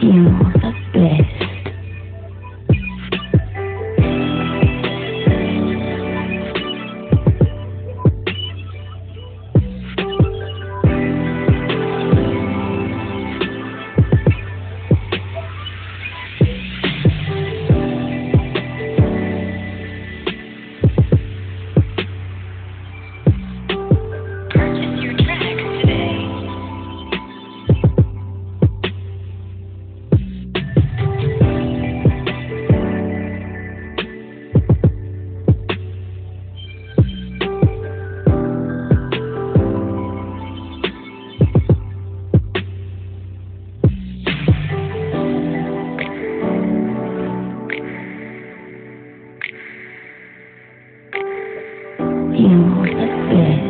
You're the best. You're the best.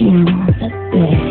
You're the best.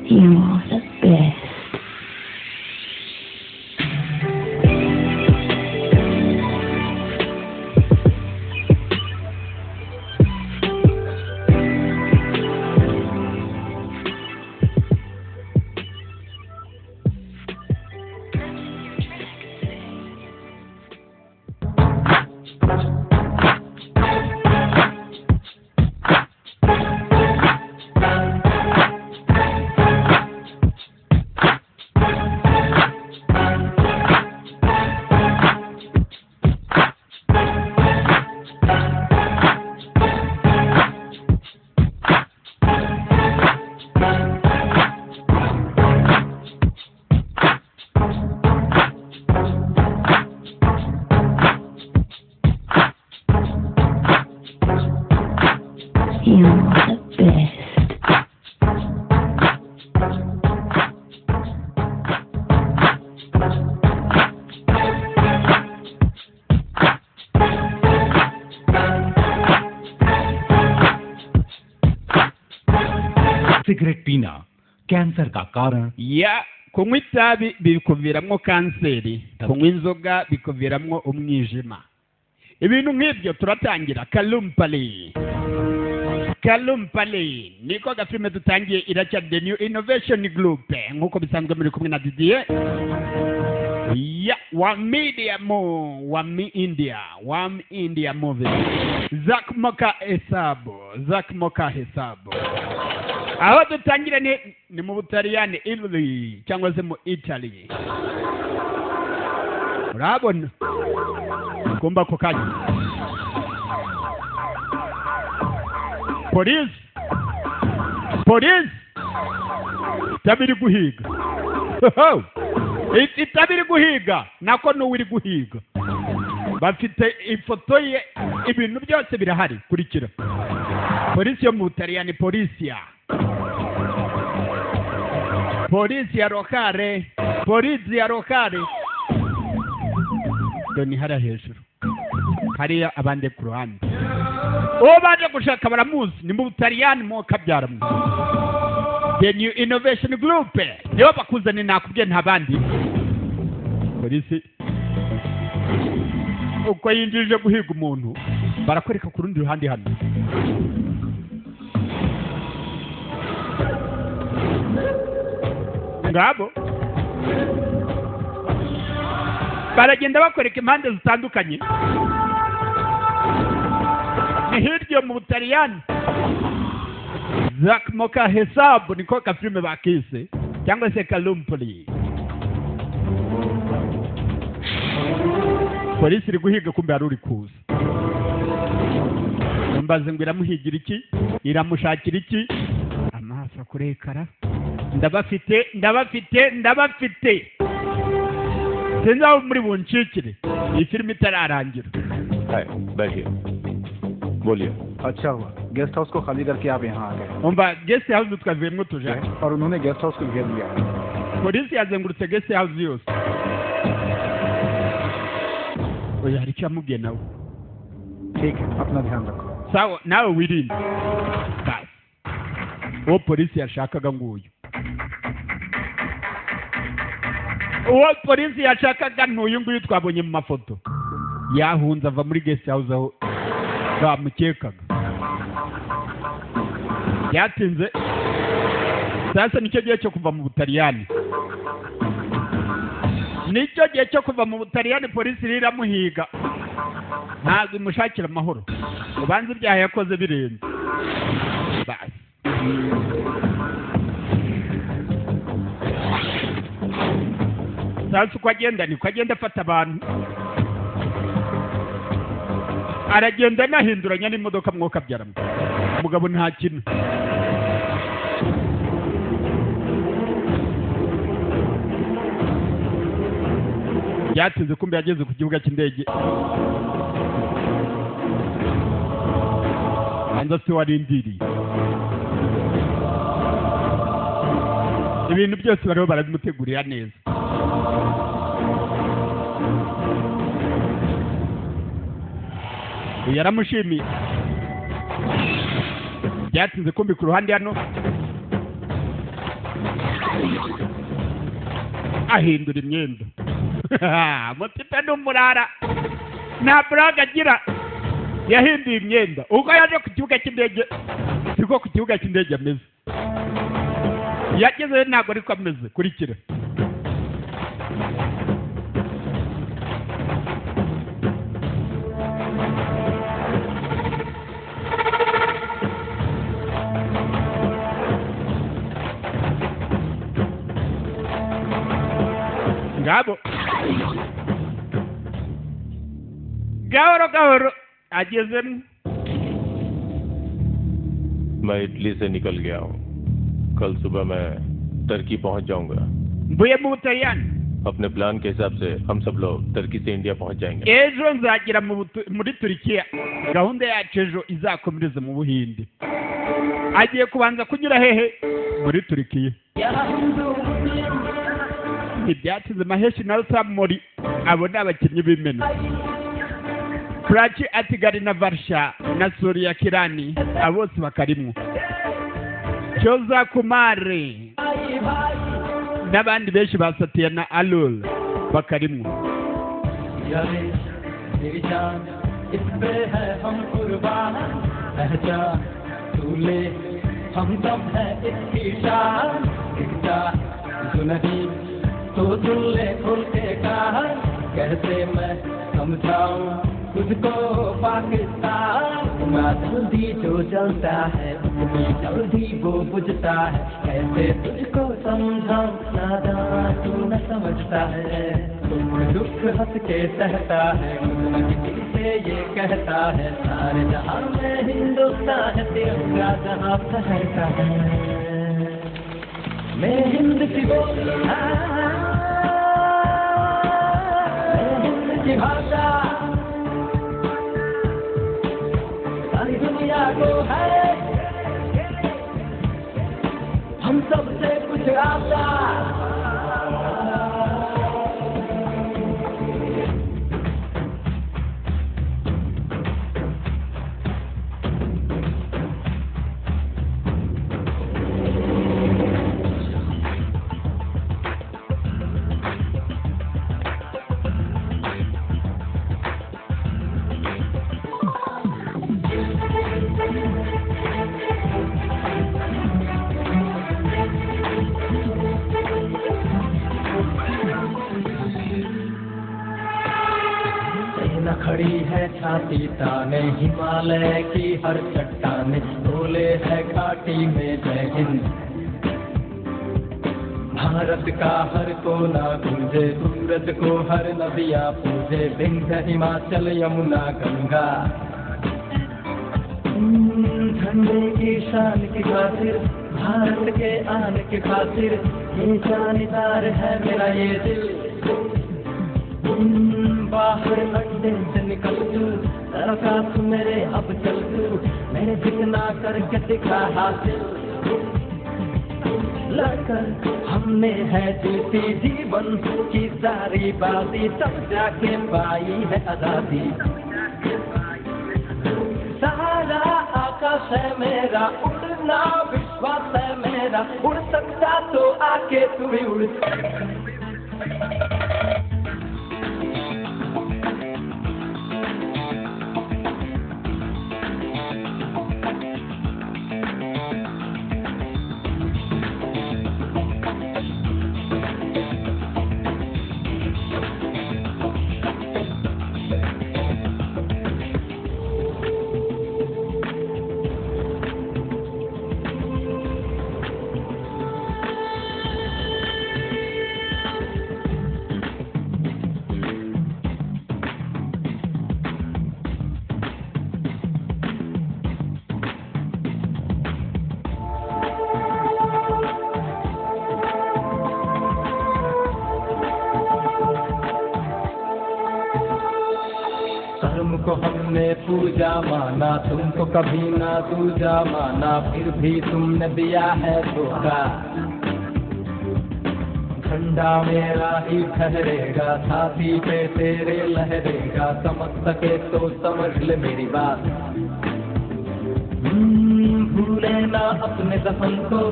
You're the best. You're the best. Cigarette पीना कैंसर का कारण ya kunywa itabi bikuviramwo kanseri, kunywa inzoga bikuviramwo umwijima. Ibintu nk'ibyo turatangira Kalumpali niko gafilme dutangiye iracya The New Innovation Group nk'uko bisanzwe muri kumwe na Didier ya wa India movie Zack Moka Hesabu aho dutangira ni mu Butaliyani Italy cyangwa se mu Italy. Urabona kumba ko kanya Police tabiri guhiga itabiri guhiga nako n'uwiri guhiga bafite ifoto ye, ibintu byose birahari. Kurikira polisi yo mu Butaliyani, polisi ya Rocare doni hara hejuru hariya abande ku ruhande uwo baje gushaka baramuzi, ni mu Butaliyani mo kabyara mu the new innovation group nibo bakuzane nakubwiye nta bandi polisi uko yinjije guhiga umuntu barakwereka ku rundi ruhande hano ngabo baragenda bakwereka impande zitandukanye ni hirya mu Butaliyani Zack Moka Hesabu niko ka filime bakise cyangwa se Kalumpoli. Polisi iri guhiga kumbe hari uri kuza. Mbaze ngo iramuhigira iki? Iramushakira iki? Amaso kurekara. Ndabafite. Sinzi aho muri buncikire. Iyi filime itararangira. हाय बैठिए बोलिए अच्छा हुआ guest house को खाली करके आप यहाँ आ गए Umva guest house twavuyemo tuje. और उन्होंने गेस्ट हाउस को घेर लिया है Polisi yazengurutse guest house yose. Oya hari icyo amubwiye nawe. ठीक है अपना ध्यान रखो Sawa nawe wirinde. Basi. Uwo polisi yashakaga nguyu. Uwo polisi yashakaga n'uyu nguyu twabonye mu mafoto. Yahunze ava muri guest house aho bamukekaga. Yatinze. Sasa nicyo gihe cyo kuva mu Butaliyani. Nicyo gihe cyo kuva mu Butaliyani polisi riramuhiga. Ntabwo imushakira amahoro. Ubanza ibyaha yakoze birenze. Basi. Sasa uko agenda niko agenda afata abantu. Aragenda anahinduranya n'imodoka mwuka byaramo. Umugabo nta kintu. Yatinze kumbe yageze ku kibuga cy'indege. Anza se warindiriye. Ibintu byose bariho barabimutegurira neza. Yaramushimiye. Byatinze kumbi ku ruhande hano. Ahindura imyenda. Mutipe n'umurara. Nta buraga agira. Yahinduye imyenda. Ubwo yaje ku kibuga cy'indege. Siko ku kibuga cy'indege ameze. Yageze ntabwo ariko ameze. Kurikira. Ngabo gahoro agezemo मैं इटली से निकल गया हूँ कल सुबह मैं टर्की पहुँच जाऊंगा mvuye mu Butaliyani अपने प्लान के हिसाब से हम सब लोग टर्की से इंडिया पहुँच जाएंगे ejo nzagera muri Turikiya gahunda yacu ejo izakomereza mu Buhinde agiye kubanza kunyura hehe muri Turikiya Ibyatsinze Maheshi na Samori abo ni abakinnyi b'imena Prachi Atigari na Varsha na Surya Kirani abo bose bakarimwo Choza Kumare n'abandi benshi ba Satya na Alul bakarimwo तो सुन ले खुल के कहा कैसे मैं समझाऊं तुझको पाकिस्तान ना जल्दी जो जलता है उतनी जल्दी वो बुझता है कैसे तुझको समझाऊं नादान तू न समझता है तुम दुख हंस के सहता है किसी से ये कहता है सारे जहां में हिंदुस्तान है तिरंगा जहां फहरता है मैं हिंद की बोली की भाषा सारी दुनिया को है हम सबसे कुछ आशा खड़ी है छाती ताने, हिमालय की हर चट्टाने बोले है घाटी में जय हिंद। भारत का हर कोना गूंजे, सूरज को हर नदियाँ पूजे, विंध्य हिमाचल यमुना गंगा। झंडे की शान की खातिर, भारत के आन की खातिर, ये जानिदार है मेरा ये दिल। बाहर अड्डे से निकल तू, तरफा तू मेरे अब चल तू, मैंने जितना करके दिखा हासिल। लड़कर हमने है जीती जीवन की सारी बाजी, तब जाके पाई है आजादी। सारा आकाश है मेरा, उड़ना विश्वास है मेरा, उड़ सकता तो आके तू भी उड़। को हमने पूजा माना, तुमको कभी ना दूजा माना, फिर भी तुमने दिया है धोखा। झंडा मेरा ही ठहरेगा, छाती पे तेरे लहरेगा, समझ सके तो समझ ले मेरी बात। भूले ना अपने दफन को,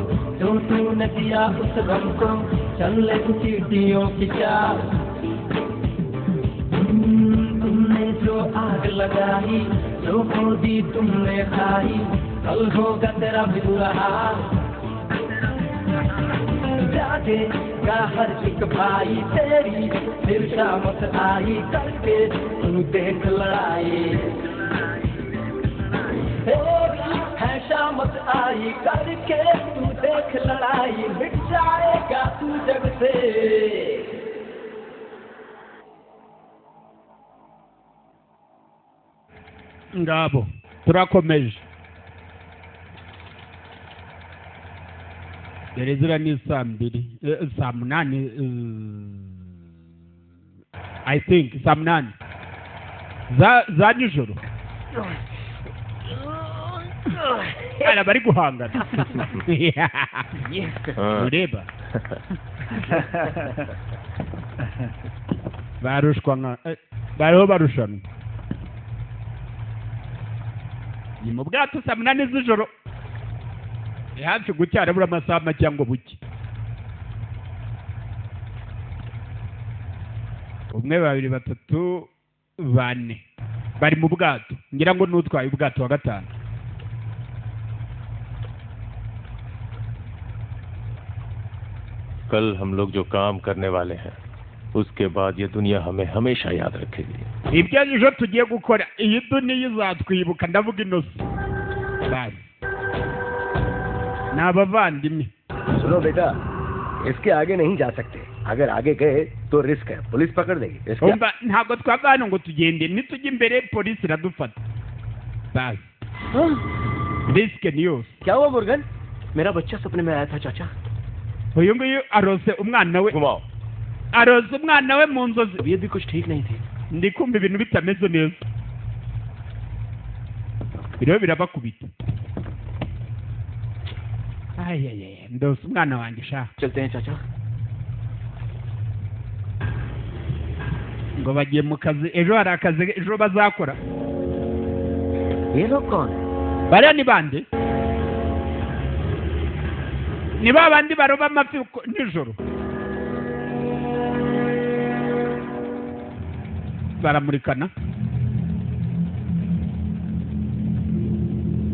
जो तूने दिया उस गम को, चल ले चीटियों की चाल। जो आग लगाई, जो खोदी तुमने खाई, कल होगा तेरा भी बुरा हाल। जागेगा हर एक भाई तेरी फिर शामत आई, करके तू देख लड़ाई। तेरी है शामत आई, करके तू देख लड़ाई, मिट जाएगा तू जग से। ngabo turakomeje. Dore zira ni saa 2 saa 8 I think saa 8 za nijoro. Ala bari guhangana ureba barushwa bariho barushanwa ni mu bwato saa 8 z'ijoro, hafi gucyara buri amasaha make ngo buke. umwe babiri batatu bane bari mu bwato, ngira ngo n'utwaye ubwato wa gatanu. कल हम लोग जो काम करने वाले हैं, उसके बाद ये दुनिया हमें हमेशा याद रखेगी। ibyo ejo tugiye gukora, iyi duniya izatwibuka. ndavuga inosi basi ni abavandimwe. सुनो बेटा, इसके आगे नहीं जा सकते, अगर आगे गए तो रिस्क है, पुलिस पकड़ देगी। umva ntabwo twava hano ngo tugende, nitujya imbere polisi iradufata. basi risk ni yose. क्या हुआ मुर्गन? मेरा बच्चा सपने में आया था चाचा। uyu nguyu arose umwana we, arose umwana we mu nzozi. तबीयत भी कुछ ठीक नहीं थी। ndi kumva ibintu bitameze neza, biriho birabakubita. ayayaya ndose umwana wanjye sha. चलते हैं चाचा। ngo bagiye mu kazi ejo, hari akazi ejo bazakora. ये लोग कौन है? bariya ni bande? ni ba bandi baroba amafi nijoro. baramurikana.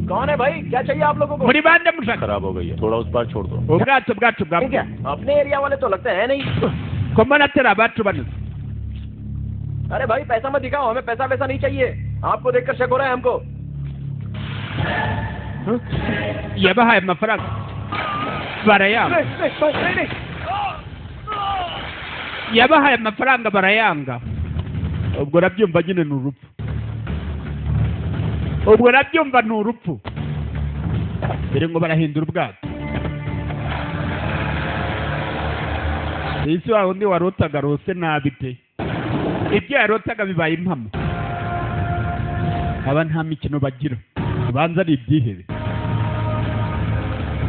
कौन है भाई? क्या चाहिए आप लोगों को? muri bande mushaka? खराब हो गई है, थोड़ा उस पार छोड़ दो। ubwato bwacu bwa क्या अपने एरिया वाले तो लगता है नहीं। ko mbona atari abacu banoze. अरे भाई पैसा मत दिखाओ, हमें पैसा वैसा नहीं चाहिए, आपको देखकर शक हो रहा है हमको। yabahaye amafaranga barayanga yabahaye amafaranga barayanga ubwo nabyumva nyine ni urupfu ubwo nabyumva ni urupfu dore ngo barahindura ubwato isi wa undi warotaga rose nabi pe ibyo yarotaga bibaye impamo aba nta mikino bagira ubanza ari ibyihebe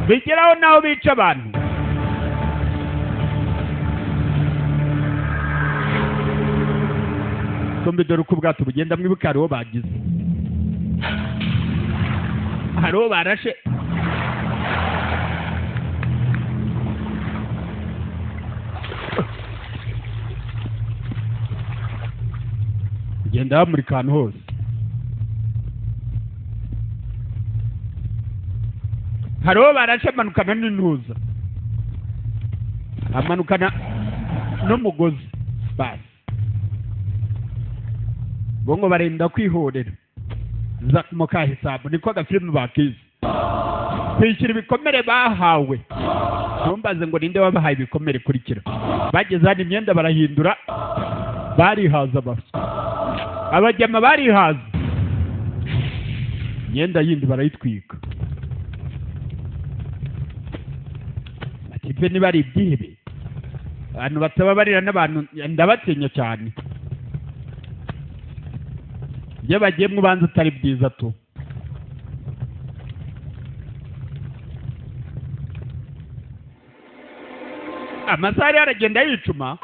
bigeraho naho bica abantu kumbe dore uko ubwato bugenda mwibuka hariho bagize hariho barashe genda bamurika ahantu hose hariho barashe amanukana n'intuza amanukana n'umugozi basi bo ngo barenda kwihorera za muka hisabu niko agafilime bakize kwishyura ibikomere bahawe ntumbaze ngo ninde wabahaye ibikomere kurikira bageze hano imyenda barahindura barihaza basa abajyama barihaza imyenda yindi barayitwika atipe niba ari ibyihebe abantu bataba barira n'abantu ndabatinya cyane iyo bagiye mu banza utari byiza tu amasaha yaragenda yicuma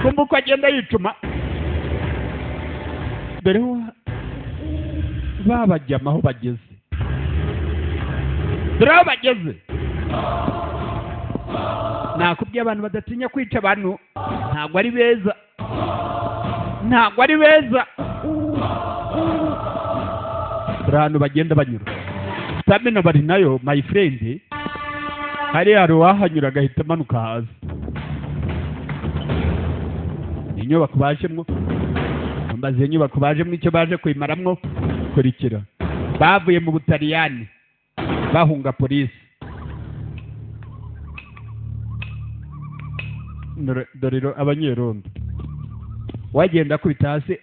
kumva uko agenda yicuma mbere babajyama aho bageze dore aho bageze nakubwiye abantu badatinya kwica abantu ntabwo ari beza ntabwo ari beza dore ahantu bagenda banyura stamina bari nayo my friend hariya hari uwahanyura agahita amanuka hasi inyubako bajemwo mbaze inyubako bajemwo icyo baje kuyimaramwo kurikira bavuye mu Butaliyani bahunga polisi dorero abanyerondo wagenda kubita hasi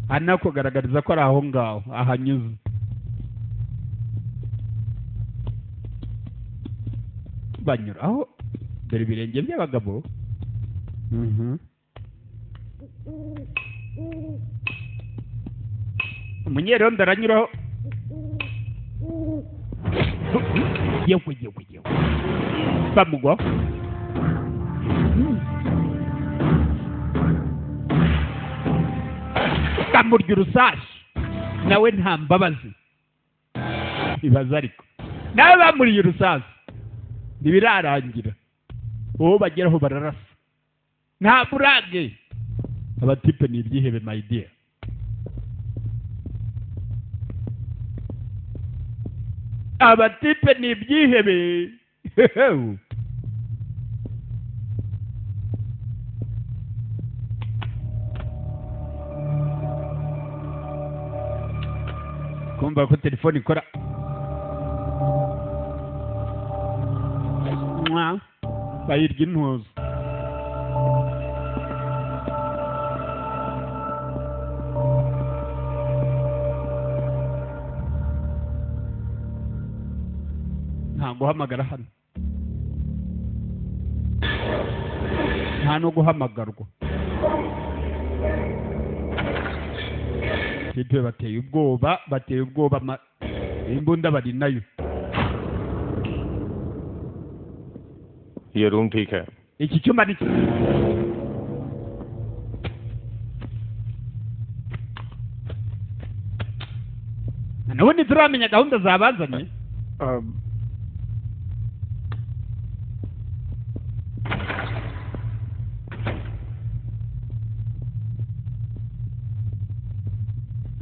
anakugaragariza ko ari aho ngaho ahanyuze banyura aho dore ibirenge by'abagabo umunyerondo aranyuraho yewe bamugwa kamurya urusashi nawe nta mbabazi ibaza ariko nawe bamuriye urusashi ntibirarangira uwo bageraho bararasa nta burage abatipe ni ibyihebe my dear abatipe ni ibyihebe kumva ko telefone ikora bayirya intuzo nta guhamagara hano nta no guhamagarwa tipe bateye ubwoba imbunda bari nayo ये रूम ठीक है iki cyumba ni nubundi turamenya gahunda zabazanye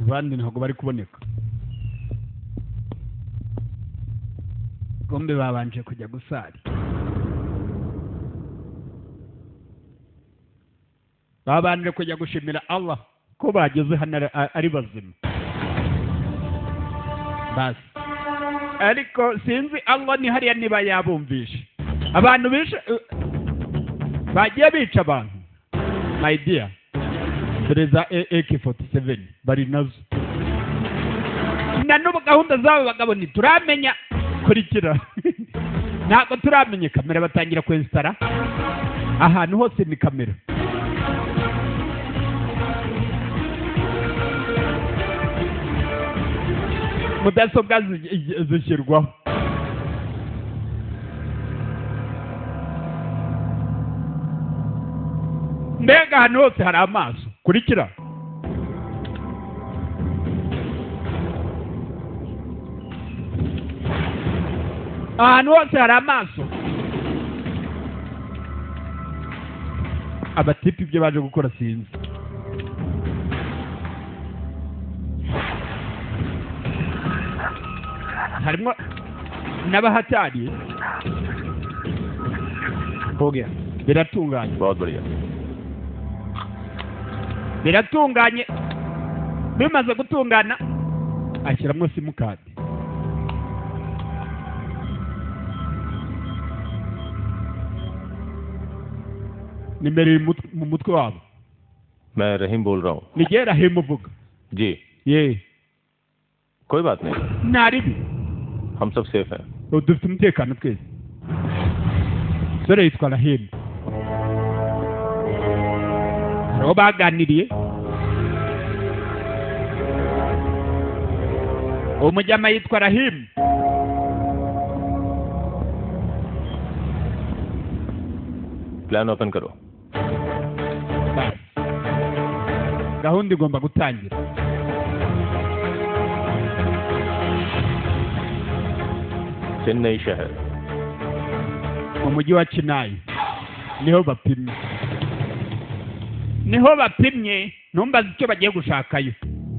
abandi ntabwo bari kuboneka bombe babanje kujya gusari babanje kujya gushimira Allah ko bageze hano ari bazima basi ariko sinzi Allah ni hariya niba yabumvishe abantu bishe bagiye bica abantu my dear pereza AK47 bari nazo na n'ubu gahunda zabo bagabo ntituramenya kurikira ntabwo turamenye kamera batangira kwensitara ahantu hose ni kamera mudasobwa zishyirwaho mbega ahantu hose hari amaso kurikira ahantu hose hari amaso abatipi ibyo baje gukora sinzi harimo n'abahatari हो गया biratunganye बहुत बढ़िया biratunganye bimaze gutungana ashyiramo simukadi nimero iri mu mutwe wabo मैं रहीम बोल रहा हूँ nigiye Rahim uvuga जी ye कोई बात नहीं ntaribi हम सब सेफ हैं dufite umutekano twese sore yitwa Rahim hariho baganiriye umujyama yitwa Rahim plan open करो gahunda igomba gutangira चेन्नई शहर mu mujyi wa Chennai niho bapimye ntumbaze icyo bagiye gushakayo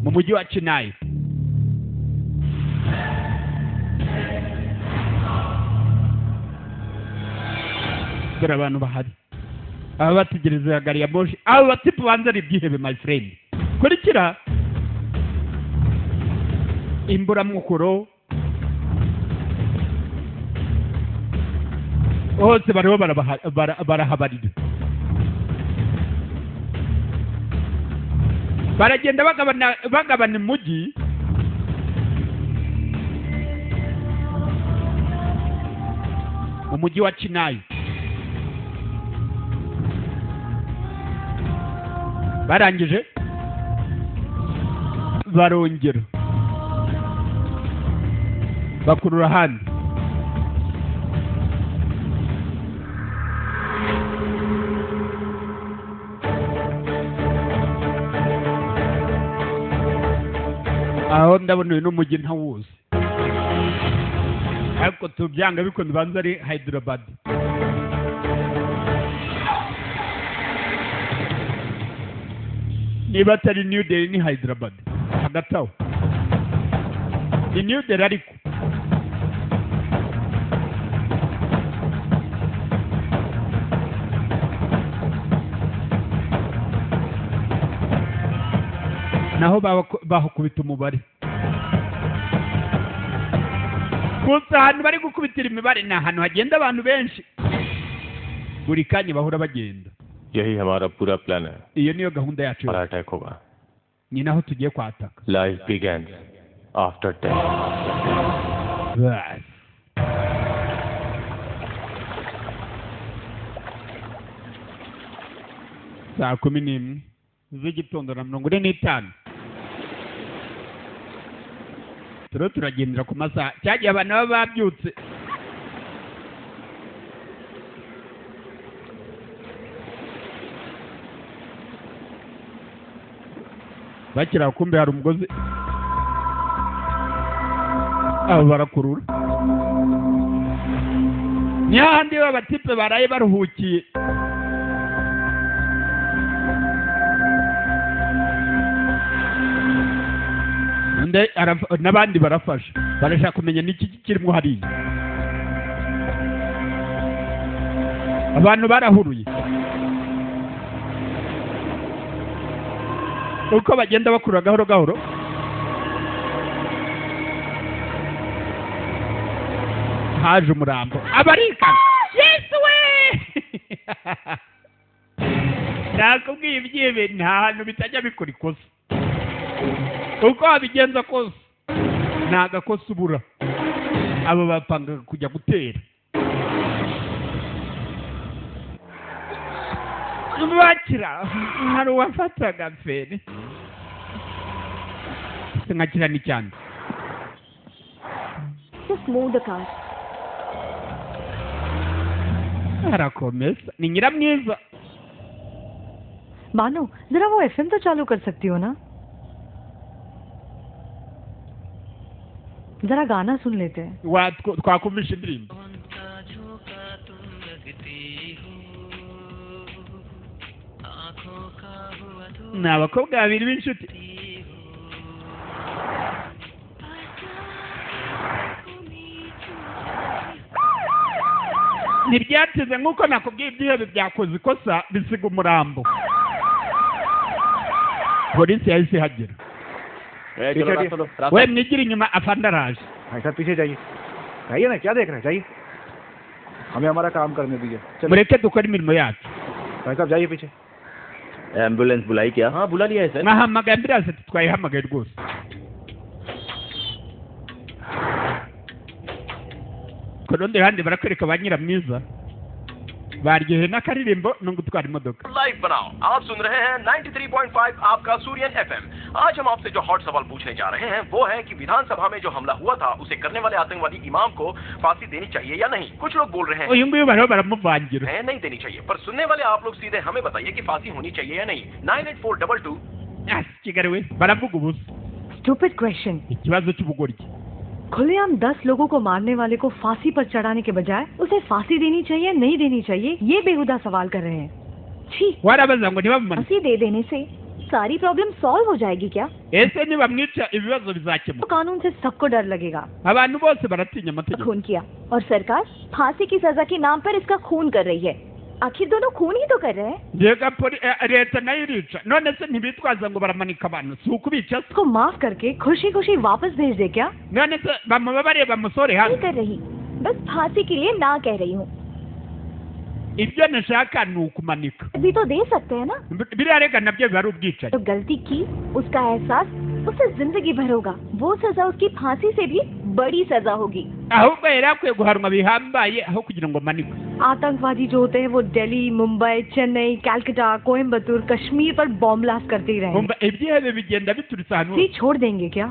mu mujyi wa Chennai dore abantu bahari aba bategereza gari ya moshi aba batipu banza ari ibyihebe my friend kurikira imburamukoro hose bariho barahabarira baragenda bagabana umujyi mu mujyi wa Chennai barangije barongera bakurura ahandi aho ndabona uyu n'umujyi ntawuzi ariko tubyanga bikunze banza ari Hyderabad niba atari New Delhi ni Hyderabad hagati aho ni New Delhi ariko naho bahukubita umubare gusa ahantu bari gukubitira imibare ni ahantu hagenda abantu benshi buri kanya bahora bagenda यही हमारा पूरा प्लान है iyo niyo gahunda yacu और अटैक होगा ni naho tugiye kwataka life begins after 10 Bas. saa 11 z'igitondo na 45 turiho turagendera ku masaha cyagiye abantu baba babyutse bakira kumbe hari umugozi abo barakurura ni hahandi b'abatipe baraye baruhukiye n'abandi barafasha barashaka kumenya n'iki kirimo hariya abantu barahuruye uko bagenda bakurura gahoro gahoro haje umurambo abarikana yesu we nakubwiye ibyibe nta hantu bitajya bikora ikosa uko wabigenza kose nta gakosa ubura abo bapangaga kujya gutera bakira hari uwafataga fene nkakira ni cyane Just move the car. arakomeza ni nyiramwiza मानो जरा वो एफएम तो चालू कर सकती हो ना जरा गाना सुन लेते हैं twakumisha indirimbo ni abakobwa babiri b'inshuti ntibyateze nk'uko nakubwiye ibyihebe byakoze ikosa bisiga umurambo polisi yahise ihagera we mwigira inyuma afande araje भाई साहब पीछे जाइए जाइए ना क्या देख रहे हैं जाइए हमें हमारा काम करने दीजिए चलो mureke dukore imirimo yacu भाई साहब जाइए पीछे एम्बुलेंस बुलाई क्या? हाँ बुला लिया है sir. mwahamagaye ambulance twayihamagaye rwose ku rundi ruhande barakwereka ba nyiramwiza baryohewe n'akaririmbo no gutwara imodoka live बनाओ. आप सुन रहे हैं 93.5 आपका सूर्यन एफएम. आज हम आपसे जो हॉट सवाल पूछने जा रहे हैं वो है कि विधानसभा में जो हमला हुआ था उसे करने वाले आतंकवादी इमाम को फांसी देनी चाहिए या नहीं. कुछ लोग बोल रहे uyu nguyu bariho baramuvangira हैं नहीं देनी चाहिए, पर सुनने वाले आप लोग सीधे हमें बताइए कि फांसी होनी चाहिए या नहीं. 98422 kigali we baravuga ubusa stupid question ikibazo cy'ubugoryi खुलेआम 10 लोगों को मारने वाले को फांसी पर चढ़ाने के बजाय उसे फांसी देनी चाहिए नहीं देनी चाहिए ये बेहुदा सवाल कर रहे हैं. छी warabaza ngo ntibamumane फांसी दे देने से सारी प्रॉब्लम सॉल्व हो जाएगी क्या? ese nibamwica ibibazo bizakemuka तो कानून से सबको डर लगेगा. abantu bose baratinya amategeko खून किया और सरकार फांसी की सजा के नाम पर इसका खून कर रही है. आखिर दोनों खून ही तो कर रहे हैं. mbega leta nayo irica none se ntibitwaza ngo baramanika abantu si ukubica se उसको माफ करके खुशी खुशी वापस भेज दे क्या? none se bamubabariye bamusore नहीं hano कर रही, बस फांसी के लिए ना कह रही हूँ. ibyo nashaka ni ukumanika अभी तो दे सकते हैं ना. biriya rega nabyo biba ari ubwicanyi जो गलती की उसका एहसास उसे जिंदगी भर होगा. वो सजा उसकी फांसी से भी बड़ी सजा होगी. ahubwo yari akwiye guhanwa bihambaye aho kugira ngo manikwe आतंकवादी जो होते हैं वो दिल्ली, मुंबई, चेन्नई, कलकत्ता, कोयम्बतूर, कश्मीर पर बॉम्ब ब्लास्ट करते ही रहे. umva ibyihebe bigenda biturutse ahantu ये छोड़ देंगे क्या?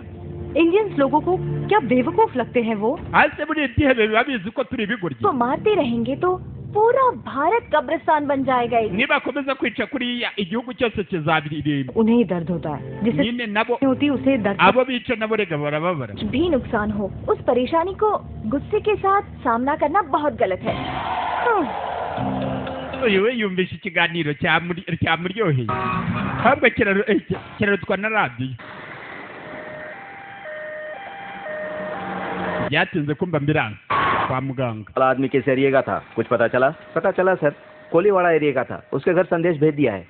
इंडियंस लोगों को क्या बेवकूफ लगते हैं वो? hasi muri ibyihebe biba bizi ko turi ibigoryi तो मारते रहेंगे तो पूरा भारत कब्रिस्तान बन जाएगा. nibakomeza kwica kuriya igihugu cyose kizabiririmba उन्हें ही दर्द होता है जिसे nyine nabo होती है, उसे दर्द. abo bica nabo rega barababara कुछ भी नुकसान हो उस परेशानी को गुस्से के साथ सामना करना बहुत गलत है. uyu we yumvisha ikiganiro cyamuryoheye ahubwo kirarutwa na radiyo byatinze kumva ambulance kwa muganga आदमी किस एरिया का था कुछ पता चला? पता चला सर, कोलीवाड़ा एरिया का था. उसके घर संदेश भेज दिया है.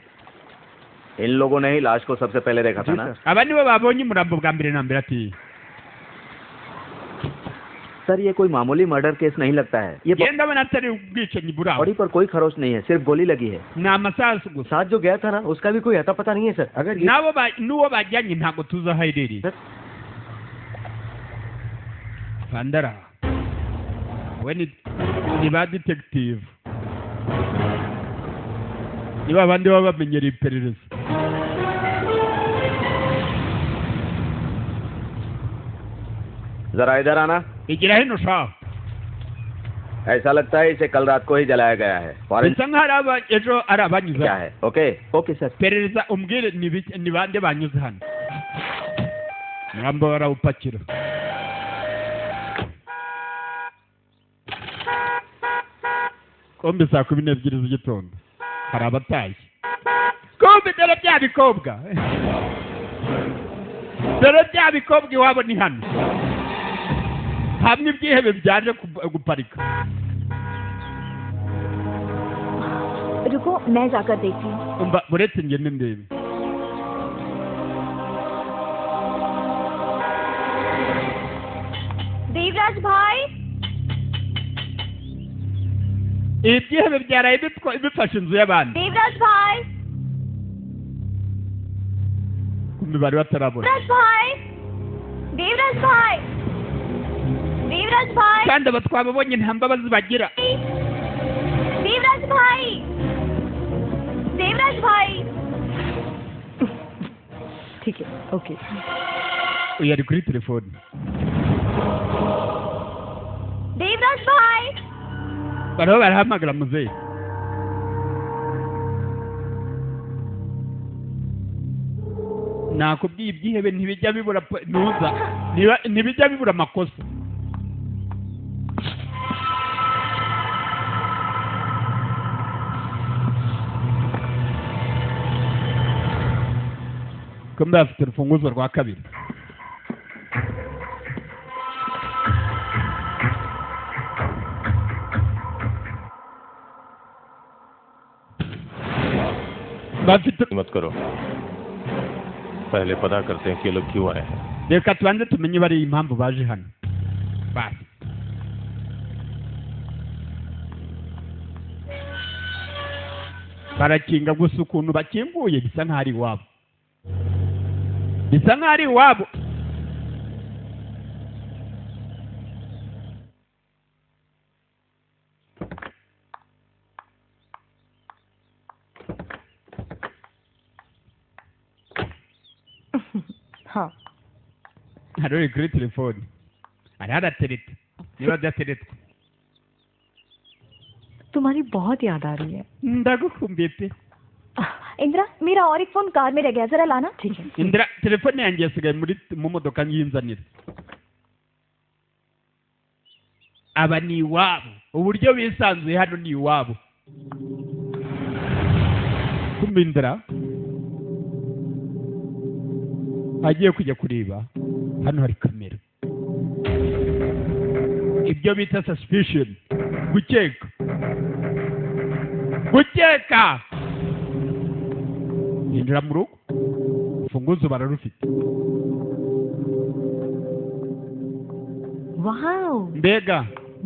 इन लोगों ने ही लाश को सबसे पहले देखा था ना? aba nibo babonye umurambo bwa mbere na mbere ati sir ये कोई मामूली मर्डर केस नहीं लगता है. ये genda abona atari ubwicanyi buraho body पर कोई खरोच नहीं है, सिर्फ गोली लगी है. ni amasasu gusa साथ जो गया था ना उसका भी कोई अता पता नहीं है सर. अगर ये nabo n'uwo bajyanye ntabwo tuzi aho aherereye bandara we ni ba detective niba abandi baba bamenyereye iperereza जरा इधर आना. igira hino shaho ऐसा लगता है इसे कल रात को ही जलाया गया है. Forensic bisa nk'aho ejo ari abanyuze क्या hano है? Okay okay sir. perereza umbwire ni bande banyuze hano umurambo barawupakira kombe saa 12 z'igitondo hari abataye kombe dore bya bikobwa dore bya bikobwa iwabo ni hano hamwe ibyihebe byaje guparika रुको मैं जाकर देखती हूँ. umva muretse ngende ndebe Devraj भाई ibyihebe byaraye bifashe inzu y'abantu Devraj भाई kumbe bari batarabona Devraj भाई देवराज भाई देवराज भाई kandi aba twababonye nta mbabazi bagira Devraj भाई देवराज भाई ठीक है okay uyu ari kuri telefone Devraj भाई bariho barahamagara muzehe nakubwiye ibyihebe ntibijya bibura ntuza ntibijya bibura amakosa kumbe afite urufunguzo rwa kabiri bafite मत करो पहले पता करते हैं कि ये लोग क्यों आए हैं reka tubanze tumenye bari impamvu baje hano basi barakinga gusa ukuntu bakinguye bisa nk'aho ari iwabo bisa nk'aho ari iwabo हाँ hari uri kuri telefone hari haratereta niba adateretswe तुम्हारी बहुत याद आ रही है ndagukumbuye pe इंदिरा मेरा और एक फोन कार में रह गया जरा लाना ठीक है indira telefone yanjye yasigaye mu modoka nyinzanira aba ni iwabo uburyo bisanzuye hano ni iwabo kumbe indira agiye kujya kureba hano hari kamera ibyo bita suspicion gukeka yinjira mu rugo urufunguzo bararufite wow mbega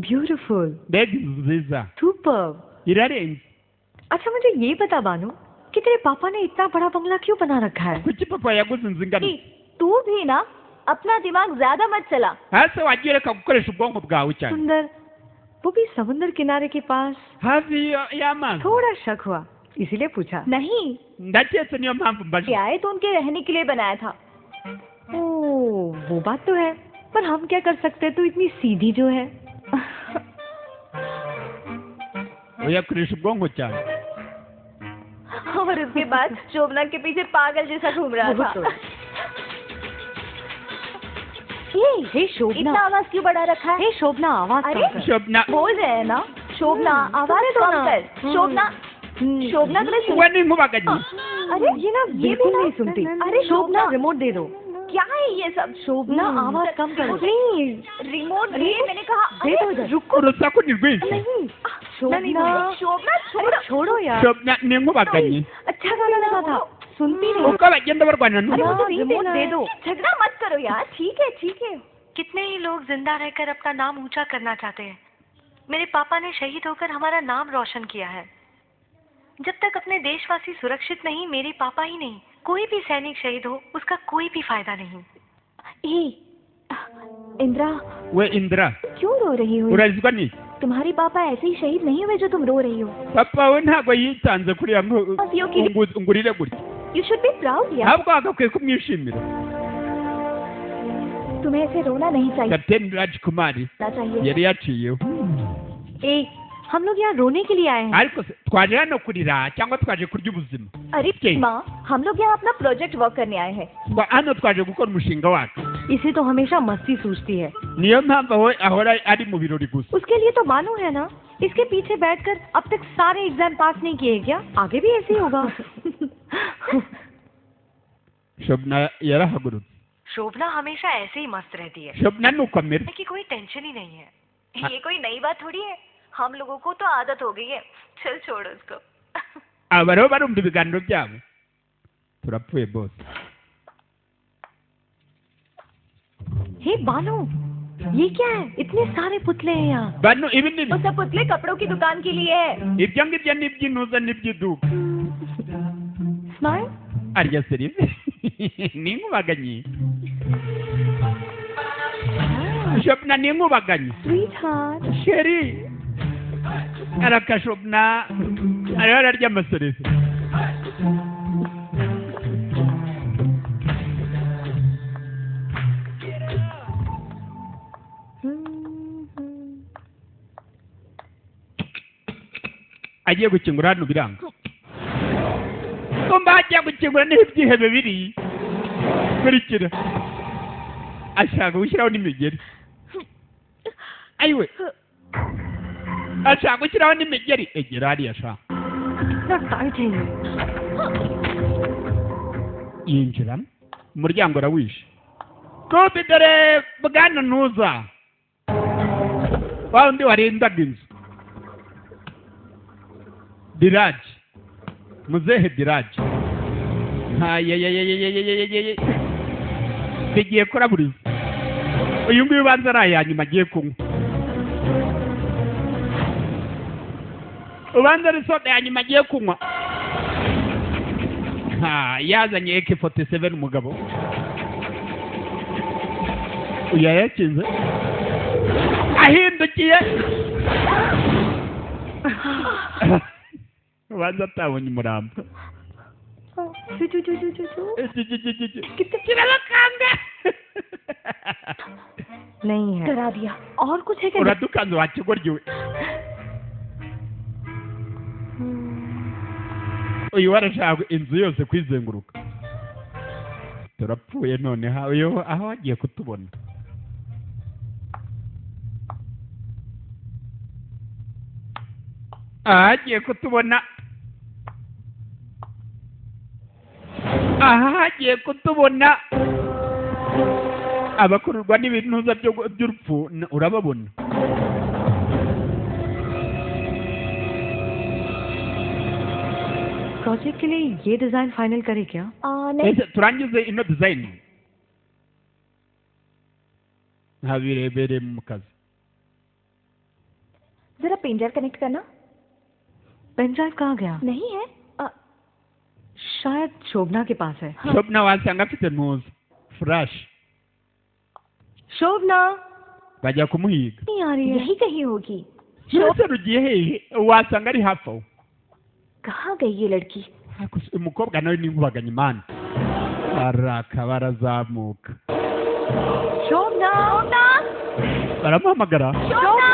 beautiful mbega inzu nziza super irarenze अच्छा मुझे ये बता बानू कि तेरे पापा ने इतना बड़ा बंगला क्यों बना रखा है kuki papa yaguze inzu ingana तू भी ना अपना दिमाग ज्यादा मत चला hasi wagiye reka gukoresha ubwonko bwawe cyane सुंदर वो भी समुद्र किनारे के पास hafi y'amazi थोड़ा शक हुआ इसीलिए पूछा नहीं ndaketse niyo mpamvu mbaje आए तो उनके रहने के लिए बनाया था ओ वो बात तो है पर हम क्या कर सकते हैं तू इतनी सीधी जो है uyakoresha ubwonko cyane और उसके बाद शोभना के पीछे पागल जैसा घूम रहा था हे शोभना इतना आवाज क्यों बढ़ा रखा है हे शोभना आवाज अरे, कम कर। शोभना बोल रहे हैं ना शोभना आवाज तो कम ना। कर शोभना शोभना को नहीं we n'inkubaganyi अरे ये ना बिल्कुल भी ना- नहीं सुनती अरे शोभना शोभना रिमोट दे दो क्या है ये सब शोभना आवाज कम करो प्लीज रिमोट दे मैंने कहा दे दो अरे, इधर ruko urusaku ni rwinshi नहीं शोभना शोभना शोभना अरे छोड़ो यार shobna ni inkubaganyi अच्छा गाना लगा था सुनती नहीं uko bagenda barwana अरे n'umuntu मुझे नहीं रिमोट देना दे है। दो। झगड़ा मत करो यार ठीक है कितने ही लोग जिंदा रहकर अपना नाम ऊंचा करना चाहते हैं। मेरे पापा ने शहीद होकर हमारा नाम रोशन किया है। जब तक अपने देशवासी सुरक्षित नहीं, मेरे पापा ही नहीं, कोई भी सैनिक शहीद हो उसका कोई भी फायदा नहीं। इंदिरा we indira क्यों रो रही हो urazwa ni तुम्हारे पापा ऐसे ही शहीद नहीं हुए जो तुम रो रही हो papa we ntabwo yitanze kuriya ngo ungurire gutya you should be proud यार ntabwo wagakwiye kumwishimira तुम्हें ऐसे रोना नहीं चाहिए kapiteni Raj Kumar चाहिए yari yaciyeho ए हम लोग यहाँ रोने के लिए आए हैं ariko se twaje hano kurira cyangwa twaje kurya ubuzima अरे क्या? माँ हम लोग यहाँ अपना प्रोजेक्ट वर्क करने आए हैं hano twaje gukora umushinga wacu इसे तो हमेशा मस्ती सूझती है niyo mpamvu ahora ari mu birori gusa उसके लिए तो मानू है ना इसके पीछे बैठकर अब तक सारे एग्जाम पास नहीं किए क्या आगे भी ऐसे ही होगा shobna yarahagurutse शोभना हमेशा ऐसे ही मस्त रहती है shobna nukomere कि कोई टेंशन ही नहीं है। ये कोई नई बात थोड़ी है हम लोगों को तो आदत हो गई है चल छोड़ उसको aba rero barumva ibiganiro byabo turapfuye bose हे बानू ये क्या है? इतने सारे पुतले हैं यहाँ। Banu ibindi वो सब पुतले कपड़ों की दुकान के लिए है। ibyangi bya nibyi nuza nibyi duk. Smile. Arya serious. Ninkubaganyi. Shobna ninkubaganyi. Sweet heart. Sheri. Araka Shobna. Arya arya maserese. Agiye gukingura hano biranga. Kumba agiye gukingura n'ibyihebe biri. Kurikira. Ashaka gushyiraho n'imigeri. Ayiwe. Ashaka gushyiraho n'imigeri. Egera hariya shaka. इतना टाइट है ये। Yinjira. Umuryango urawishe. Kobe dore bwana Nuza. Wa undi warindaga inzu. Diraj. Muzehe Diraj. Bigiye kuraburiza. Uyu nguyu ubanza ari ayanyuma agiye kunywa. Ubanza ari soda yanyuma agiye kunywa. Yazanye AK-47 umugabo. Uyu yayakinze. Ahindukiye. Ubanza atabonye umurambo. नहीं है। डरा दिया। और कुछ है क्या? Uradukanze wakigoryiwe. Uyu warashaka inzu yose kwizenguruka. Turapfuye none aho wagiye kutubona. Ahagiye kutubona. Ahagiye kutubona. Abakururwa n'ibintuza by'urupfu urababona. Project के लिए ये डिजाइन फाइनल करे क्या? नहीं। Turangize ino design. Habirebere mu kazi. जरा पेन ड्राइव कनेक्ट करना। Pen drive कहाँ गया? नहीं है। शायद शोभना के पास है। Shobna wasanga afite ntuza. Flash. शोभना Bajya kumuhiga. नहीं आ रही है। यही कहीं होगी। Shobna rugiye hehe? Wasanga ari hafi aho. कहाँ गई ये लड़की? Umukobwa nawe ninkubaganya imana. Baraka barazamuka. शोभना। Baramuhamagara. शोभना।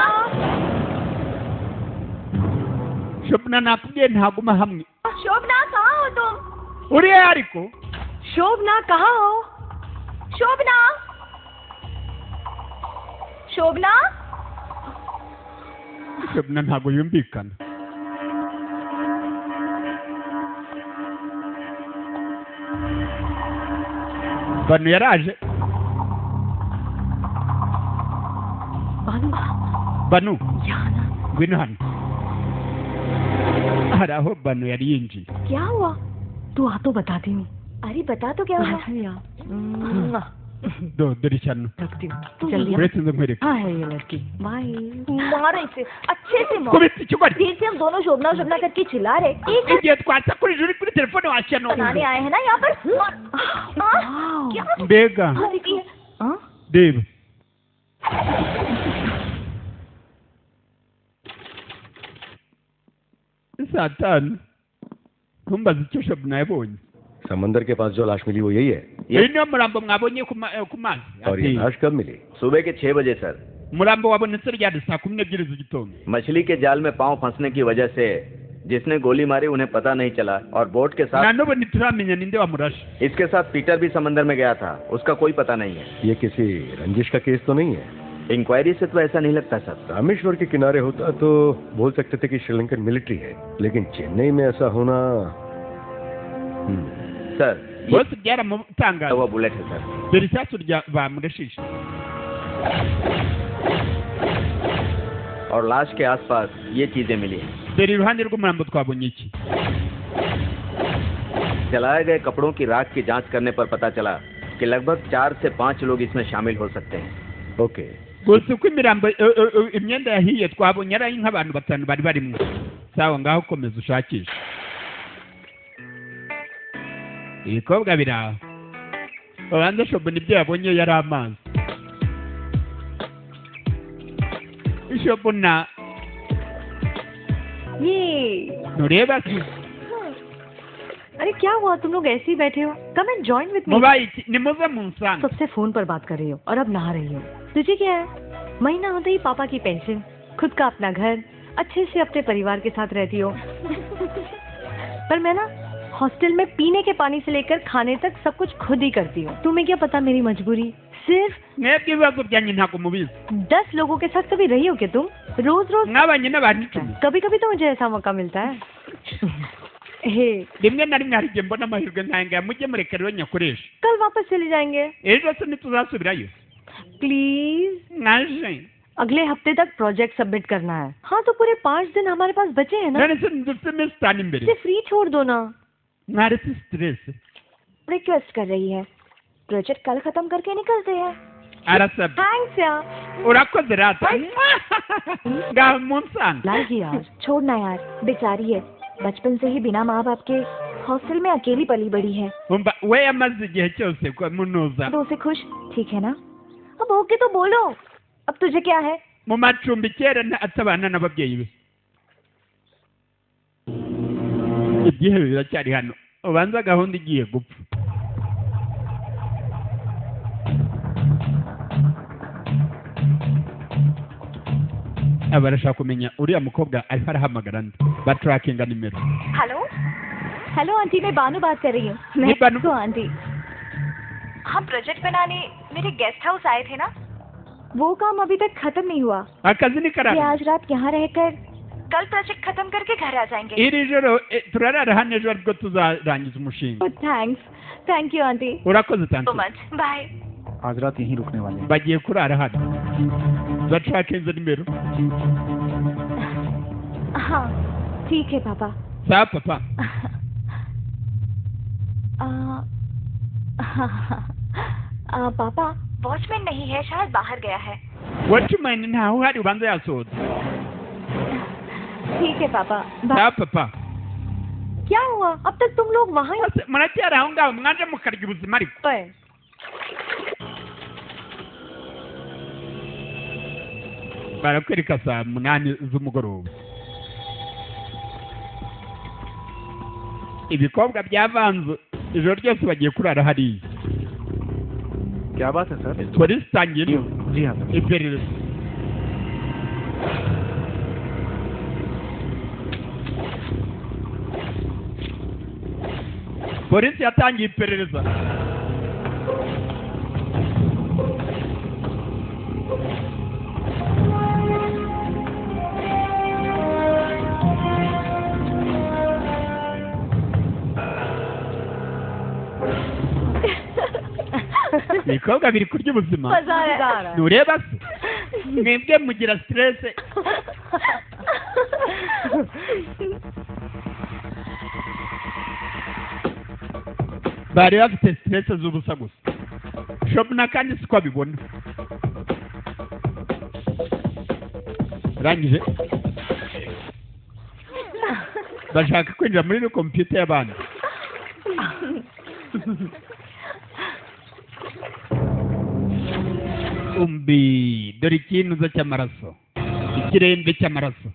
Shobna nakubwiye ntaguma hamwe. शोभना कहाँ हो तुम? Uri ariko? शोभना कहाँ हो? शोभना। शोभना। Shobna ntabwo yumvikana. Banu yaraje. Banu. Ngwino hano. Hari aho Banu yari yinjiye. क्या हुआ? तू आ तो बताती नहीं। अरे बता तो क्या हुआ? Dore ishyano. रखती हूँ। जल्दी। Uretse nze nkwereke. हाँ है ये लड़की। बाय। मारो इसे अच्छे से मारो। Kubita ikigori. देर से हम दोनों शोभना शोभना करके चिल्ला रहे। एक Igihe twasakurije uri kuri telefone washyano. बनाने आए हैं ना यहाँ पर। क्या? Mbega. Reba. Satan. Ntumbaze icyo Shobna yabonye. समंदर के पास जो लाश मिली वो यही है। Niyo murambo mwabonye ku mazi. और ये लाश कब मिली? सुबह के 6 बजे sir. Murambo wabonetse ryari saa 12 z'igitondo. मछली के जाल में पांव फंसने की वजह से जिसने गोली मारी उन्हें पता नहीं चला और बोट के साथ Nanobe ntituramenya ninde wamurashe. इसके साथ पीटर भी समंदर में गया था, उसका कोई पता नहीं है। ये किसी रंजिश का केस तो नहीं है? इंक्वायरी से तो ऐसा नहीं लगता सर। रामेश्वर के किनारे होता तो बोल सकते थे कि श्रीलंकन मिलिट्री है, लेकिन चेन्नई में ऐसा होना। Sir Bose byaramutangaje. वो बुलेट है सर। Dore isasu bamurashije. और लाश के आसपास ये चीजें मिली हैं। Dore iruhande rw'umurambo twabonye iki. जलाए गए कपड़ों की राख की जांच करने पर पता चला कि लगभग 4 से 5 लोग इसमें शामिल हो सकते हैं। Okay, gusa uko imirambo imyenda yahiye twabonye ari nk'abantu 5 bari barimo. Sawa ngaho komeza ushakisha. Ibikobwa biraho. Abanza shobo nibyo yabonye yari amazi. Shobo na ये नूरेबा अरे क्या हुआ तुम लोग ऐसे ही बैठे हो come and join with me mobile निमोजा मुंसान सबसे फोन पर बात कर रही हो और अब नहा रही हो तुझे क्या है महीना होते ही पापा की पेंशन खुद का अपना घर अच्छे से अपने परिवार के साथ रहती हो पर मैं ना हॉस्टल में पीने के पानी से लेकर खाने तक सब कुछ खुद ही करती हूँ तुम्हें क्या पता मेरी मजबूरी सिर्फ 10 लोगों के साथ कभी रही हो क्या तुम रोज रोज कभी कभी तो मुझे ऐसा मौका मिलता है कल वापस चले जाएंगे प्लीज अगले हफ्ते तक प्रोजेक्ट सबमिट करना है हाँ तो पूरे 5 दिन हमारे पास बचे हैं ना फ्री छोड़ दो ना रिक्वेस्ट कर रही है प्रोजेक्ट कल खत्म करके निकलते हैं थैंक्स यार यार छोड़ना यार बेचारी है बचपन से ही बिना माँ बाप के हॉस्टल में अकेली पली बड़ी है तो उसे खुश ठीक है ना अब ओके तो बोलो अब तुझे क्या है igihe biracyari hano ubanza gahunda igiye gupfa abarashaka kumenya uriya mukobwa ariko arahamagara nde batrackinga nimero hello hello aunty मैं बानू बात कर रही हूँ मैं बानू आंटी हम प्रोजेक्ट बनाने मेरे गेस्ट हाउस आए थे ना वो काम अभी तक खत्म नहीं हुआ akazi ni karara आज रात यहाँ रहकर कल प्रोजेक्ट खत्म करके घर आ जाएंगे iri joro turarara hano ejo ariko tuzarangiza umushinga thank you aunty urakoze tante bye आज रात यहीं रुकने वाले हैं bagiye kurara hano batrackinga nimero हाँ ठीक है पापा sawa papa पापा वॉचमैन नहीं है शायद बाहर गया है watchman ntaho uhari ubanza yasohotse ठीक है पापा sawa papa क्या हुआ अब तक तुम लोग वहाँ ही muracyari aho ngaho mwaje mukarya ubuzima ariko barakwereka saa 8 z'umugoroba ibikobwa byavanze ijoro ryose bagiye kurara hariya क्या बात है सर polisi itangiye जी हाँ iperereza polisi yatangiye iperereza ibikobwa biri kurya ubuzima ntureba se mwebwe mugira stress bari bafite stress z'ubusa gusa shobna kandi siko abibona rangije bashaka kwinjira muri computer y'abana dore ikintu cy'amaraso ikirembe cy'amaraso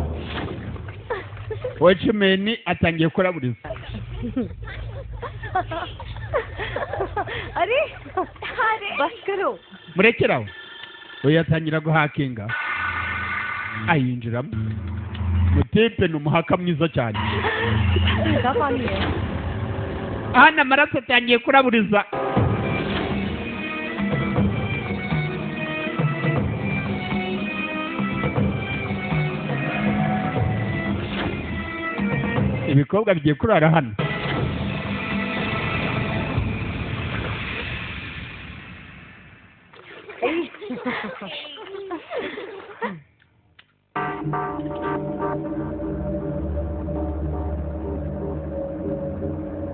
watchman atangiye kuraburiza अरे बस करो murekeraho oya atangira guhakinga ayinjiramo mutipe ni umuhaka mwiza cyane hano amaraso atangiye kuraburiza ibikobwa bigiye kurara hano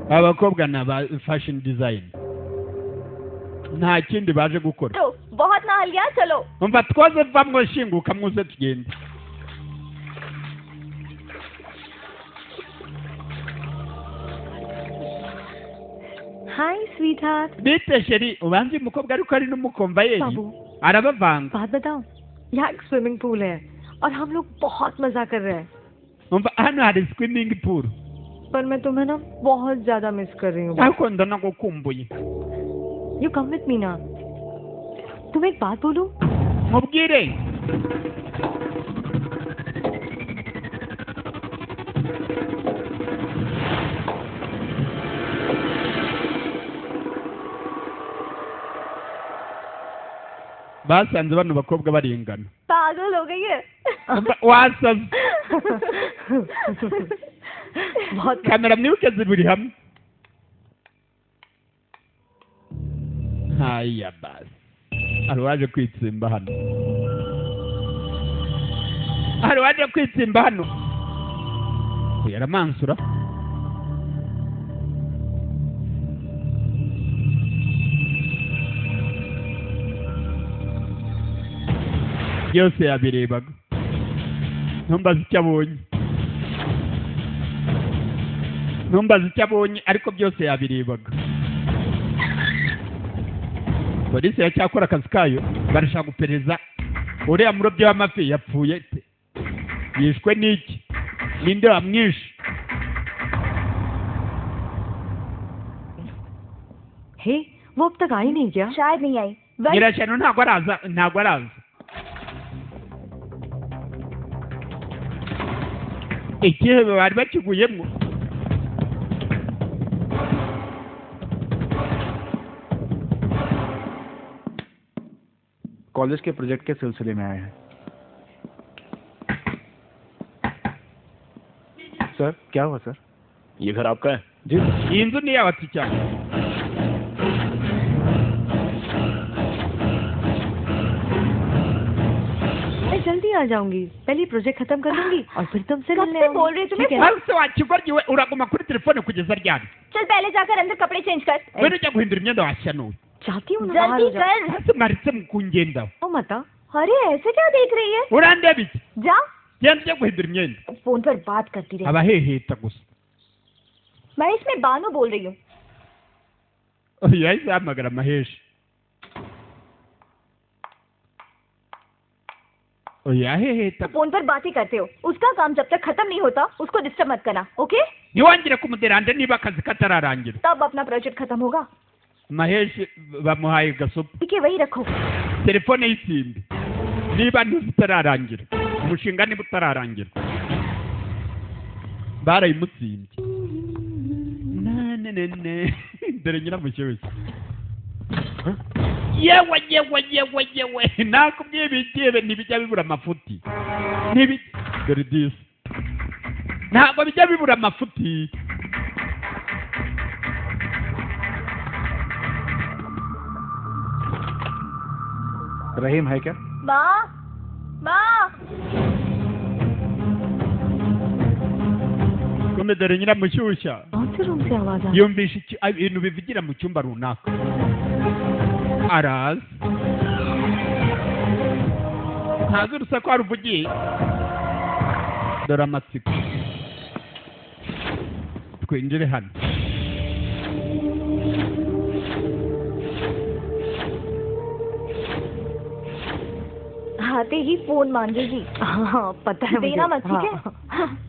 abakobwa na ba fashion design nta kindi baje gukora तो बहुत हाथ ना हल गया चलो umva twoze vamwo shinguka muze tugende hi sweetheart bite sheri ubanze umukobwa ariko ari n'umukomvayeri बाबू arabavanga बात बताओ यहाँ एक स्विमिंग पूल है और हम लोग बहुत मजा कर रहे हैं umva hano hari swimming pool पर मैं तुम्हें ना बहुत ज्यादा मिस कर रही हूँ ariko ndanagukumbuye you come with me ना तुम्हें एक बात बोलूं mubwire basanze bano bakobwa barengana पागल हो गई है wasaze kamera mwibuke ziburi hamwe haya basi hari waje kwitsimba hano hari waje kwitsimba hano yaramansura byose yabirebaga ntumbaze icyo abonye ntumbaze icyo abonye ariko byose yabirebaga polisi yacyakora akazi kayo barashaka gupereza uriya murobyi w'amafi yapfuye te yishwe n'iki ninde wamwishe हे वो अब तक आई नहीं क्या शायद नहीं आई nyirashyano ntabwo araza igihe bari bakiguyemo college के प्रोजेक्ट के सिलसिले में आए हैं सर क्या हुआ सर ये घर आपका है जी iyi nzu ni iy'abati cyane मैं जल्दी आ जाऊंगी पहले प्रोजेक्ट खत्म कर लूंगी और फिर तुमसे मिलने कब से बोल रही तुम्हें hasi wakigoryiwe uraguma kuri telefone kugeza ryari चल पहले जाकर अंदर कपड़े चेंज कर wena ujya guhindura imyenda washyanuye चाहती हूँ जल्दी कर hasi mwaritse mu kungendaho ओ माता अरे ऐसे क्या देख रही है urandeba iki जा genda ujya guhindura imyenda phone पर बात करती रही abaheheta gusa मैं इसमें बानू बोल रही हूँ yahise ahamagara amaheshi yaheheta phone पर बात ही करते हो उसका काम जब तक खत्म नहीं होता उसको डिस्टर्ब मत करना okay ntiwongere kumuderanja niba akazi katararangira तब अपना प्रोजेक्ट खत्म होगा maheshi bamuhaye gasopo ठीक है वही रखो telefone y'isindi niba ntizitararangira umushinga niba utararangira barayimutsimbye nanene dore nyiramushyushyu yewe nakubwiye ibigiye ntibijya bibura amafuti dore disi ntabwo bijya bibura amafuti रहीम है क्या माँ माँ kumbe dore nyiramushyushya कौन से रूम से आवाज आ yumvisha ibintu bivugira mu cyumba runaka araza ntazi urusaku haruvugiye dore amatsiko twinjire hano आते ही फोन मांगेगी हाँ पता है देना मुझे मत ठीक है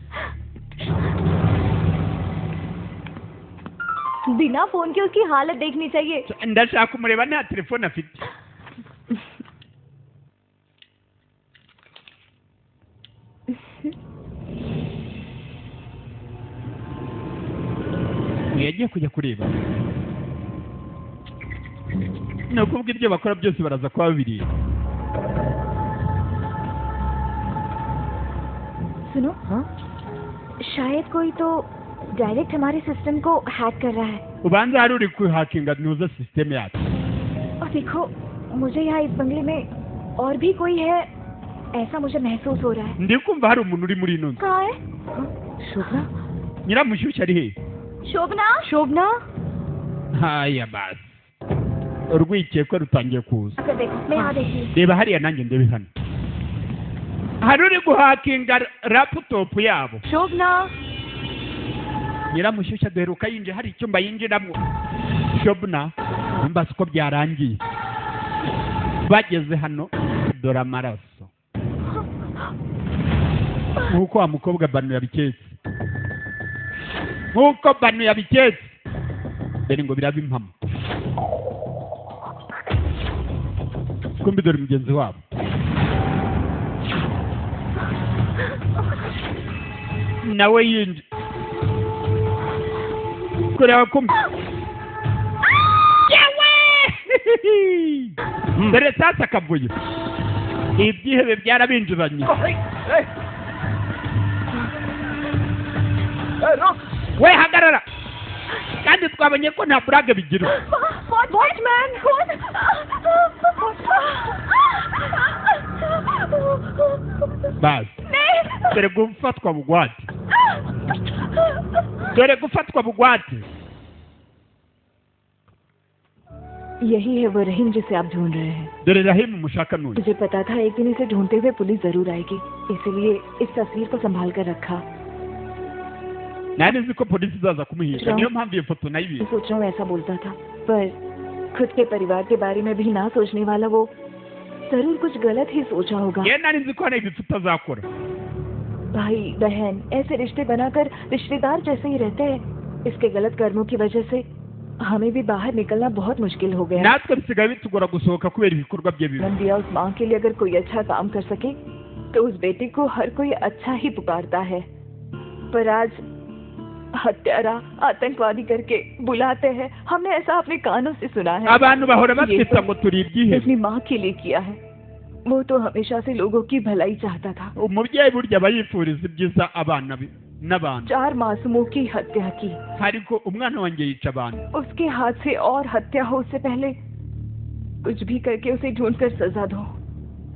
बिना फोन के उसकी हालत देखनी चाहिए ndashaka kumureba nta telefone afite yagiye kujya kureba ni ukuvuga ibyo bakora byose baraza kuba babireba सुनो हाँ शायद कोई तो डायरेक्ट हमारे सिस्टम को हैक कर रहा है ubanza hari uri kuhakinga nuza system yacu और देखो मुझे यहाँ इस बंगले में और भी कोई है ऐसा मुझे महसूस हो रहा है ndi kumva hari umuntu uri muri ino nzu कहाँ है शोभना nyiramushyushyu ari he Shobhana Shobhana haya basi urwikekwe rutangiye kuza देखो मैं यहाँ देखी reba hariya nanjye ndebe hano hari uri guhakinga laputopu yabo Shobhana nyiramushyushya duheruka yinjiye hari icyumba yinjiramo shobna numva siko byarangiye bageze hano dore amaraso nk'uko wa mukobwa Banu yabiketse nk'uko Banu yabiketse dore ngo biraba impamo kumbi dore mugenzi wabo nawe yinjiye kureba kumbi yewe dore sasa akavuyo ibyihebe byarabinjiranye we hagarara kandi twabonye ko nta burage bigira Watchman basi dore gufatwa bugwate dore gufatwa bugwate यही है वो रहीम जिसे आप ढूंढ रहे हैं dore Rahim mushaka n'uyu मुझे पता था एक दिन इसे ढूंढते हुए पुलिस जरूर आएगी इसलिए इस तस्वीर को संभाल कर रखा nari nzi ko polisi izaza kumuhiga niyo mpamvu iyo foto nayibiye सोच रहा हूँ ऐसा बोलता था पर खुद के परिवार के बारे में भी ना सोचने वाला वो जरूर कुछ गलत ही सोचा होगा ye nari nzi ko hari ibyo tutazakora भाई बहन ऐसे रिश्ते बनाकर रिश्तेदार जैसे ही रहते हैं इसके गलत कर्मों की वजह से हमें भी बाहर निकलना बहुत मुश्किल हो गया natwe bisigaye bitugora gusohoka kubera ibikorwa bye bibi मन दिया उस माँ के लिए अगर कोई अच्छा काम कर सके तो उस बेटी को हर कोई अच्छा ही पुकारता है पर आज हत्यारा आतंकवादी करके बुलाते हैं हमने ऐसा अपने कानों से सुना है abantu bahora batwita ngo turi ibyihebe अपनी माँ के लिए किया है वो तो हमेशा से लोगों की भलाई चाहता था umubyeyi burya aba yifuriza ibyiza abana be n'abantu 4 मासूमों की हत्या की ariko umwana wanjye yica abantu उसके हाथ से और हत्या हो उससे पहले कुछ भी करके उसे ढूंढकर सजा दो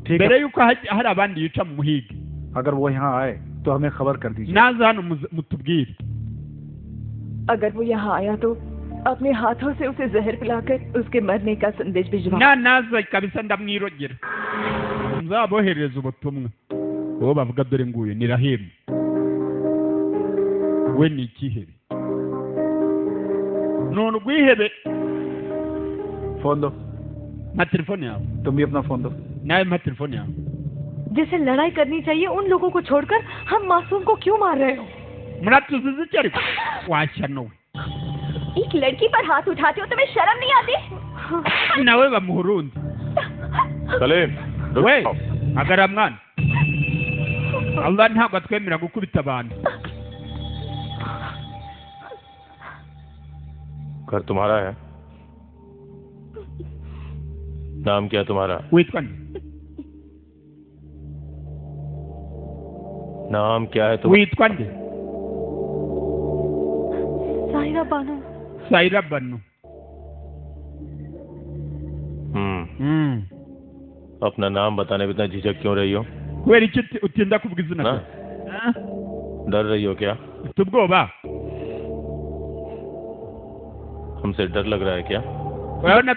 ठीक mbere है yuko hari abandi yica mu muhige अगर वो यहाँ आए तो हमें खबर कर दीजिए naza hano mutubwire अगर वो यहाँ आया तो अपने हाथों से उसे जहर पिलाकर उसके मरने का संदेश भिजवा naza kabisa ndamwirogera nzabohereza ubutumwa uwo bavuga dore nguyu ni Rahim we ni ikihebe ni urwihebe phone दो mpa telefone yawe तुम भी अपना फोन दो nawe mpa telefone yawe जिसे लड़ाई करनी चाहिए उन लोगों को छोड़कर हम मासूम को क्यों मार रहे हो muratuziza icyo ariko washyano we एक लड़की पर हाथ उठाते हो तुम्हें शर्म नहीं आती nawe bamuha urundi Salim we hagarara mwana Allah ntabwo atwemera gukubita abantu घर तुम्हारा है नाम क्या तुम्हारा witwa nde नाम क्या है तुम witwa nde Sahira Bano Saira Banu अपना नाम बताने में इतना झिझक क्यों रही हो kubera iki utinda kuvuga izina हाँ? ryawe डर रही हो क्या ufite ubwoba हमसे डर लग रहा है क्या urabona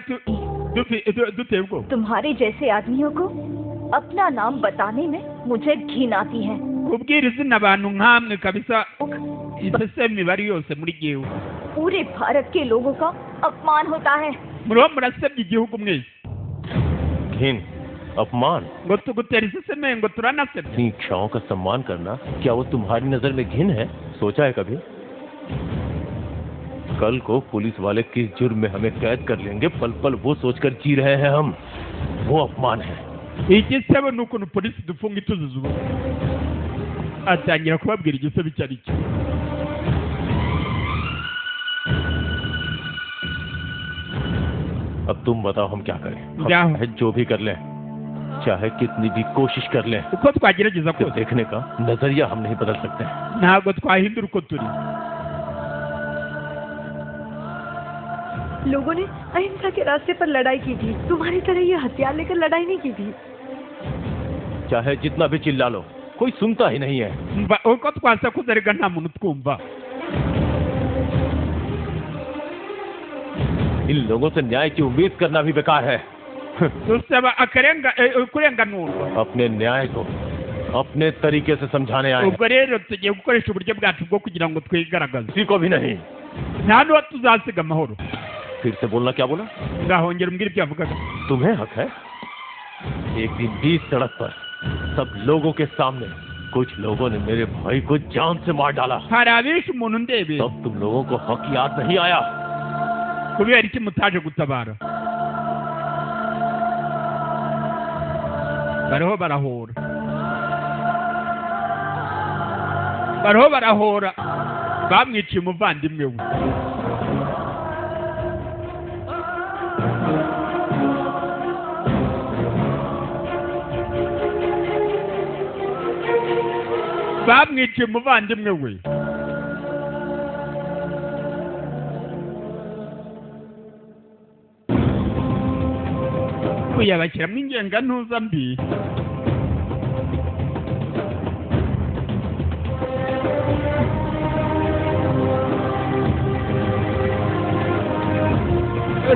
duteye ubwoba तुम्हारे जैसे आदमियों को अपना नाम बताने में मुझे घिन आती है kubwira izina abantu nkamwe kabisa isesemi bari yose muri gihugu पूरे भारत के लोगों का अपमान होता है muriho murasebya igihugu mwese घिन अपमान ngo tugutera iseseme ngo turanasebya अपनी इच्छाओं का सम्मान करना क्या वो तुम्हारी नजर में घिन है सोचा है कभी कल को पुलिस वाले किस जुर्म में हमें कैद कर लेंगे पल पल वो सोचकर जी रहे हैं हम वो अपमान है igisebo ni ukuntu polisi dufunga ituziza ubu atangira kubabwira igisebo icyo ari cyo अब तुम बताओ हम क्या करें क्या? हम चाहे जो भी कर लें चाहे कितनी भी कोशिश कर लें uko twagerageza तो kose देखने का नजरिया हम नहीं बदल सकते ntabwo twahindura uko turi लोगों ने अहिंसा के रास्ते पर लड़ाई की थी तुम्हारी तरह ये हथियार लेकर लड़ाई नहीं की थी चाहे जितना भी चिल्ला लो कोई सुनता ही नहीं है uko twasakuza rega nta muntu twumva इन लोगों से न्याय की उम्मीद करना भी बेकार है। dusaba kurenganurwa. अपने न्याय को अपने तरीके से समझाने आए हैं। ubwo rero tugiye gukoresha uburyo bwacu bwo kugira ngo twigaragaze. किसी को भी नहीं। nta n'uwo tuzasiga amahoro. फिर से बोलना, क्या बोला? ngahongera umbwire ibyo yavugaga. तुम्हें हक है। एक दिन बीच सड़क पर सब लोगों के सामने कुछ लोगों ने मेरे भाई को जान से मार डाला। hari abishe umuntu ndebe. तब तुम लोगों को हक याद नहीं आया। kubera iki mutaje gutabara? bariho barahora. bamwiciye umuvandimwe we. bamwiciye umuvandimwe we. kuyabashyiramo ingengantuza mbi.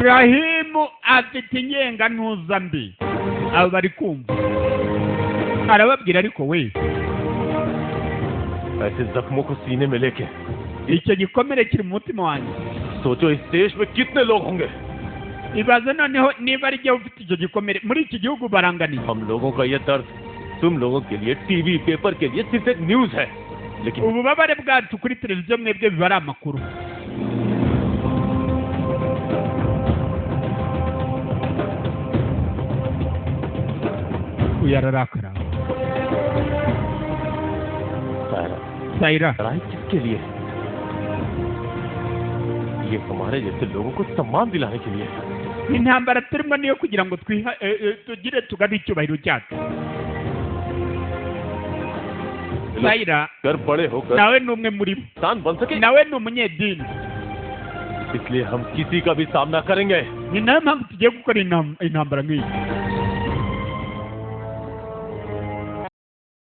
rahimu afite ingengantuza mbi. abo bari kumva arababwira ariko we ऐसे जख्मों को सीने में लेके icyo gikomere kiri mu mutima wanjye. सोचो इस देश में कितने लोग होंगे। ibaze noneho niba ari jyewe ufite icyo gikomere muri iki gihugu baranganiye. हम लोगों का ये दर्द तुम लोगों के लिए टीवी पेपर के लिए सिर्फ एक न्यूज है, लेकिन ububabare bwacu kuri televiziyo mwebwe biba ari amakuru. uyararakara. Saira लड़ाई किसके लिए? ये हमारे जैसे लोगों को सम्मान दिलाने के लिए। intambara turimo niyo kugira ngo tugire tugane icyubahiro cyacu. Saira कर बड़े होकर nawe ni umwe muri bo. इंसान बन सके, nawe ni umunyedini. इसलिए हम किसी का भी सामना करेंगे। ni nayo mpamvu tugiye gukora intambara nk'iyi.